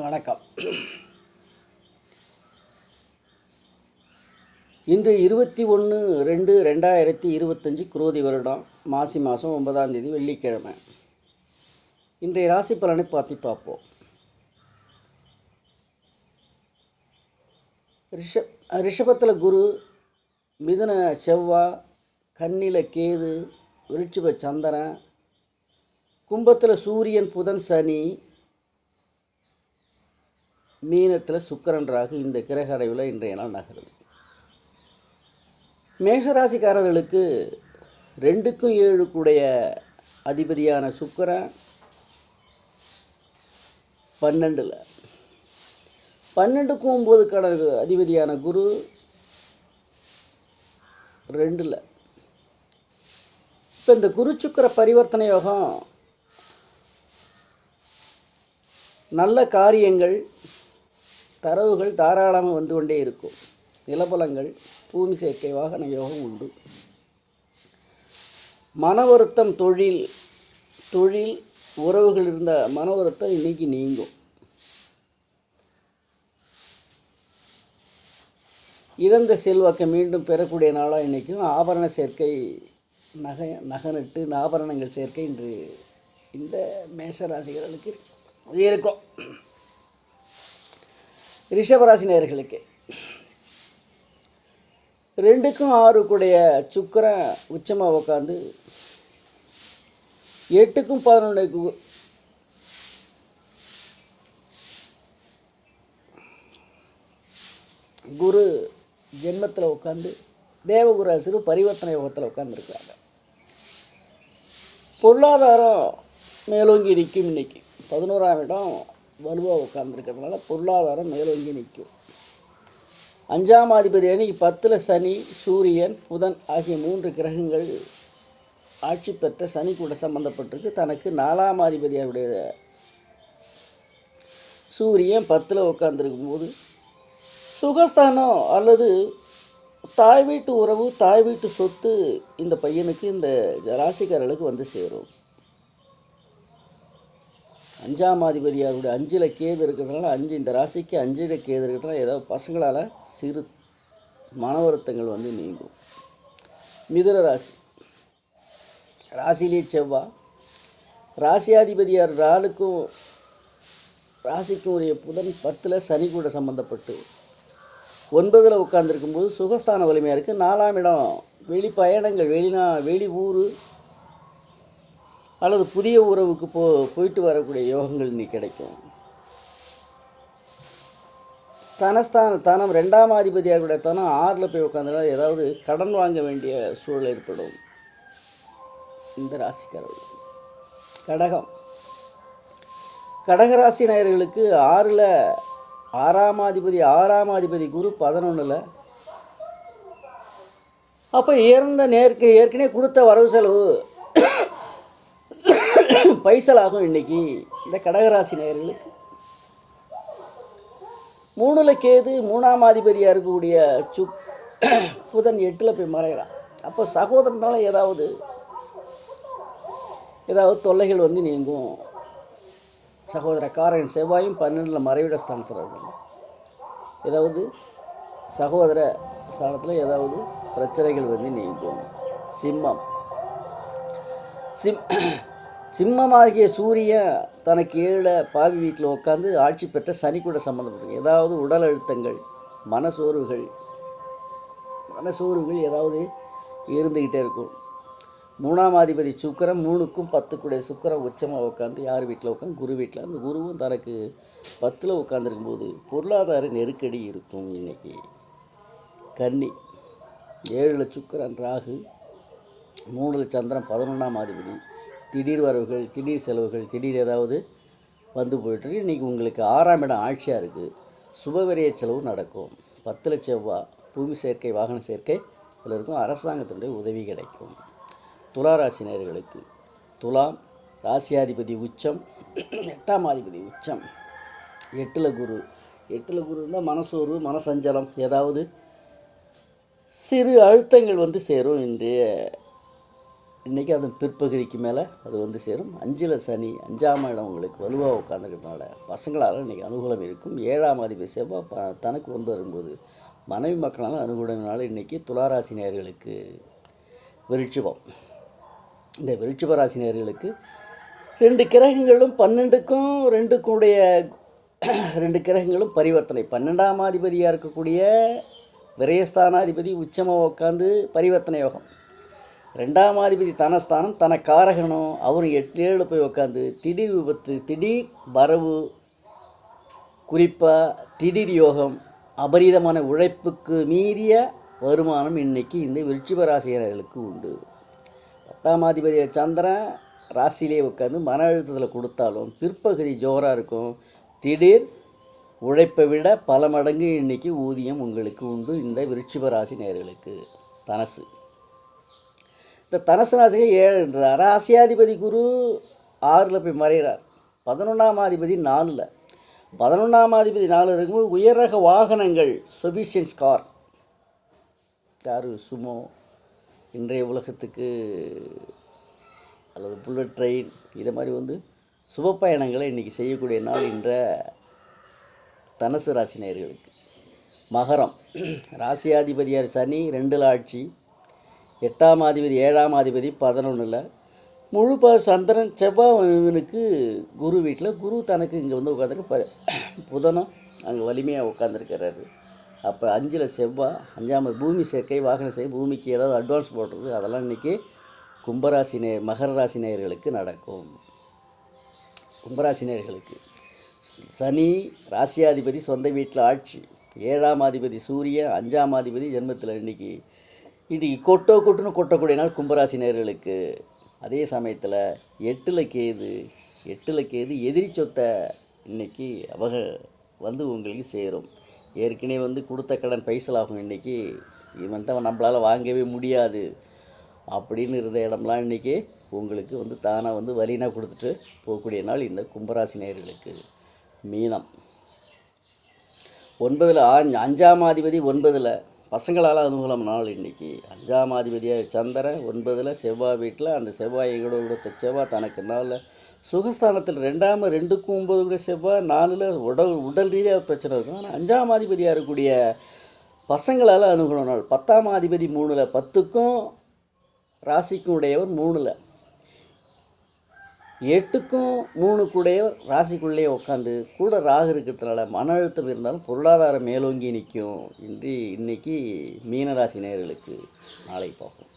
வணக்கம். இன்று 21/2/2025 குரோதி வருடம் மாசி மாதம் 9ஆம் தேதி வெள்ளிக்கிழமை. இன்றைய ராசி பலனை பார்ப்போம். ரிஷபத்தில் குரு, மிதுன செவ்வாய், கன்னியில் கேது, விருச்சிக சந்திரன், கும்பத்தில் சூரியன், புதன், சனி, மீனத்தில் சுக்கிரன், ராகு இந்த கிரக அளவில் இன்றைய நாள் நகருது. மேஷராசிக்காரர்களுக்கு 2க்கும் 7 அதிபதியான சுக்கிரன் 12ல், 12க்கும் 9 அதிபதியான குரு 2ல். இப்போ இந்த குரு சுக்கிர பரிவர்த்தனை யோகம் நல்ல காரியங்கள், தரவுகள் தாராளமாக வந்து கொண்டே இருக்கும். நிலபலங்கள், பூமி சேர்க்கை, வாகன யோகம் உண்டு. மன வருத்தம், தொழில் உறவுகள் இருந்த மன வருத்தம் இன்னைக்கு நீங்கும். இழந்த செல்வாக்கை மீண்டும் பெறக்கூடிய நாளாக இன்றைக்கும் ஆபரண சேர்க்கை, நகநட்டு ஆபரணங்கள் சேர்க்கை இன்று இந்த மேஷராசிகளுக்கு இருக்கும். ரிஷபராசி நேயர்களுக்கு 2க்கும் 6 சுக்கிரன் உச்சமாக உட்காந்து 8க்கும் 11 குரு ஜென்மத்தில் உட்காந்து தேவகுரு அசுரு பரிவர்த்தனை யோகத்தில் உட்காந்துருக்காங்க. பொருளாதாரம் மேலோங்கி நிற்கும். இன்னைக்கு 11ஆம் இடம் வலுவாக உட்கார்ந்துருக்கிறதுனால பொருளாதாரம் மேலோங்கி நிற்கும். 5ஆம் அதிபதி அன்னைக்கு 10ல் சனி, சூரியன், புதன் ஆகிய 3 கிரகங்கள் ஆட்சி பெற்ற சனி கூட சம்பந்தப்பட்டிருக்கு. தனக்கு 4ஆம் அதிபதியாருடைய சூரியன் 10ல் உட்கார்ந்துருக்கும் போது சுகஸ்தானம் அல்லது தாய் வீட்டு உறவு, தாய் வீட்டு சொத்து இந்த பையனுக்கு, இந்த ராசிக்காரர்களுக்கு வந்து சேரும். 5ஆம் அதிபதியாருடைய 5ல் கேது இருக்கிறதுனால, இந்த ராசிக்கு 5ல் கேது இருக்கிறதுனால ஏதாவது பசங்களால் சிறு மன வருத்தங்கள் வந்து நீங்கும். மிதுன ராசி, ராசியிலே செவ்வாய், ராசியாதிபதியார் ராசிக்கும் உரிய புதன் 10ல் சனி கூட சம்பந்தப்பட்டு 9ல் உட்கார்ந்துருக்கும்போது சுகஸ்தான வலிமையாக இருக்குது. 4ஆம் இடம் வெளி பயணங்கள், வெளி ஊர் அல்லது புதிய உறவுக்கு போயிட்டு வரக்கூடிய யோகங்கள் இன்னைக்கு கிடைக்கும். தனம் 2ஆம் அதிபதியாருடைய தனம் 6ல் போய் உட்காந்துனா ஏதாவது கடன் வாங்க வேண்டிய சூழல் ஏற்படும். இந்த ராசிக்காரர்கள். கடகராசி நேயர்களுக்கு 6ஆம் அதிபதி குரு 11ல். அப்போ ஏற்கனவே கொடுத்த வரவு செலவு பைசலாகும். இன்னைக்கு இந்த கடகராசி நேயர்களுக்கு 3ல் கேது, 3ஆம் அதிபதியாக இருக்கக்கூடிய புதன் 8ல் போய் மறைகிறான். அப்போ சகோதரனால ஏதாவது தொல்லைகள் வந்து நீங்கும். சகோதரக்காரன் செவ்வாயும் 12ல் மறைவிட ஸ்தானத்தில் ஏதாவது சகோதர ஸ்தானத்தில் ஏதாவது பிரச்சனைகள் வந்து நீங்கும். சிம்மமாகிய சூரியன் தனக்கு 7ல் பாவி வீட்டில் உட்காந்து ஆட்சி பெற்ற சனி கூட சம்மந்தப்பட்டிருக்கு. ஏதாவது உடல் அழுத்தங்கள், மனசோர்வுகள் ஏதாவது இருந்துக்கிட்டே இருக்கும். 3ஆம் அதிபதி சுக்கிரன் 3க்கும் 10 சுக்கிரன் உச்சமாக உட்காந்து யார் வீட்டில் உட்காந்து? குரு வீட்டில். அந்த குருவும் தனக்கு 10ல் உட்காந்துருக்கும்போது பொருளாதார நெருக்கடி இருக்கும். இன்னைக்கு கன்னி 7ல் சுக்கிரன், ராகு, 3ல் சந்திரன், 11ஆம் அதிபதி. திடீர் வரவுகள், திடீர் செலவுகள், திடீர் ஏதாவது வந்து போயிட்டுருக்கு. இன்றைக்கி உங்களுக்கு 6ஆம் இடம் ஆட்சியாக இருக்குது. சுபவிரய செலவு நடக்கும். 10ல் செவ்வாய், பூமி சேர்க்கை, வாகன சேர்க்கை இதில் இருக்கும். அரசாங்கத்தினுடைய உதவி கிடைக்கும். துளாராசி நேயர்களுக்கு துலாம் ராசியாதிபதி உச்சம், 8ஆம் அதிபதி உச்சம், 8ல் குரு. 8ல் குரு இருந்தால் மனசோர்வு, மனசஞ்சலம், ஏதாவது சிறு அழுத்தங்கள் வந்து சேரும். இன்றைய இன்றைக்கி அது பிற்பகுதிக்கு மேலே அது வந்து சேரும். 5ல் சனி 5ஆம் இடம் உங்களுக்கு வலுவாக உட்காந்துருக்கனால பசங்களால் இன்றைக்கி அனுகூலம் இருக்கும். 7ஆம் அதிபதி செவ்வாய் தனக்கு வந்து வரும்போது மனைவி மக்களால் அனுகூலத்தினால இன்றைக்கி துளாராசி நேயர்களுக்கு விருட்சிபம். இந்த விருட்சிப ராசி நேயர்களுக்கு 2 கிரகங்களும் 12க்கும் 2க்கும் உடைய 2 கிரகங்களும் பரிவர்த்தனை. 12ஆம் அதிபதியாக இருக்கக்கூடிய விரயஸ்தானாதிபதி உச்சமாக உட்காந்து பரிவர்த்தனை யோகம். 2ஆம் அதிபதி தனஸ்தானம் தன காரகனும் அவரும் 8-7 போய் உட்காந்து திடீர் விபத்து, திடீர் வரவு, குறிப்பாக திடீர் யோகம், அபரீதமான உழைப்புக்கு மீறிய வருமானம் இன்னைக்கு இந்த விருச்சிக ராசியர்களுக்கு உண்டு. 10ஆம் அதிபதி சந்திரன் ராசியிலே உட்காந்து மன அழுத்தத்தில் கொடுத்தாலும் பிற்பகுதி ஜோராக இருக்கும். திடீர் உழைப்பை விட பல மடங்கு இன்னைக்கு ஊதியம் உங்களுக்கு உண்டு இந்த விருச்சிக ராசி நேயர்களுக்கு. தனசு இந்த தனசு ராசிக்கு 7 ராசியாதிபதி குரு 6ல் போய் மறைகிறார். 11ஆம் அதிபதி 4ல். 11ஆம் அதிபதி 4 இருக்கும்போது உயர் ரக வாகனங்கள், சொபிஷியன்ஸ் கார், காரு, சுமோ, இன்றைய உலகத்துக்கு அல்லது புல்லட் ட்ரெயின், இதை மாதிரி வந்து சுப பயணங்களை இன்றைக்கி செய்யக்கூடிய நாள் என்ற தனுசு ராசி நேயர்களுக்கு. மகரம் ராசியாதிபதியார் சனி 2ல் ஆட்சி, 8ஆம் அதிபதி 7ஆம் அதிபதி 11ல், முழு சந்திரன் செவ்வாய்க்கு குரு வீட்டில், குரு தனக்கு இங்கே வந்து உட்காந்துருக்கு, புதனும் அங்கே வலிமையாக உட்காந்துருக்கிறாரு. அப்போ 5ல் செவ்வாய், 5ஆம் பூமி சேர்க்கை, வாகன சேர்க்கை, பூமிக்கு ஏதாவது அட்வான்ஸ் போடுறது, அதெல்லாம் இன்றைக்கி கும்பராசி மகர ராசி நேயர்களுக்கு நடக்கும். கும்பராசி நேயர்களுக்கு சனி ராசியாதிபதி சொந்த வீட்டில் ஆட்சி, 7ஆம் அதிபதி சூரியன், 5ஆம் அதிபதி ஜென்மத்தில் இன்றைக்கி கொட்டுன்னு கொட்டக்கூடிய நாள் கும்பராசி நேயர்களுக்கு. அதே சமயத்தில் 8ல் கேது எதிரி சொத்தை இன்றைக்கி அவங்க வந்து உங்களுக்கு சேரும். ஏற்கனவே வந்து கொடுத்த கடன் பைசலாகும். இன்றைக்கி இவன் தான் நம்மளால் வாங்கவே முடியாது அப்படின்னு இருந்த இடம்லாம் இன்றைக்கி உங்களுக்கு வந்து தானாக வந்து வரினா கொடுத்துட்டு போகக்கூடிய நாள் இந்த கும்பராசி நேயர்களுக்கு. மீனம் 9ல் 5ஆம் அதிபதி 9ல், பசங்களால் அனுகூலம் நாள் இன்றைக்கி. 5ஆம் அதிபதியாக சந்திரன் 9ல் செவ்வாய் வீட்டில், அந்த செவ்வாயோட கொடுத்த செவ்வாய் தனக்கு நாளில் சுகஸ்தானத்தில் 2க்கும் 9 செவ்வாய் 4ல் உடல் ரீதியாக பிரச்சனை இருக்கும். ஆனால் 5ஆம் அதிபதியாக இருக்கக்கூடிய பசங்களால் அனுகூலம் நாள். 10ஆம் அதிபதி 3ல், 10க்கும் ராசிக்கும் உடையவர் 3ல், 8க்கும் 3க்கு உடையவர் ராசிக்குள்ளேயே உட்காந்து கூட ராகு இருக்கிறதுனால மன அழுத்தம் இருந்தாலும் பொருளாதாரம் மேலோங்கி நிற்கும். இன்னைக்கு மீனராசி நேயர்களுக்கு நாளை பார்ப்போம்.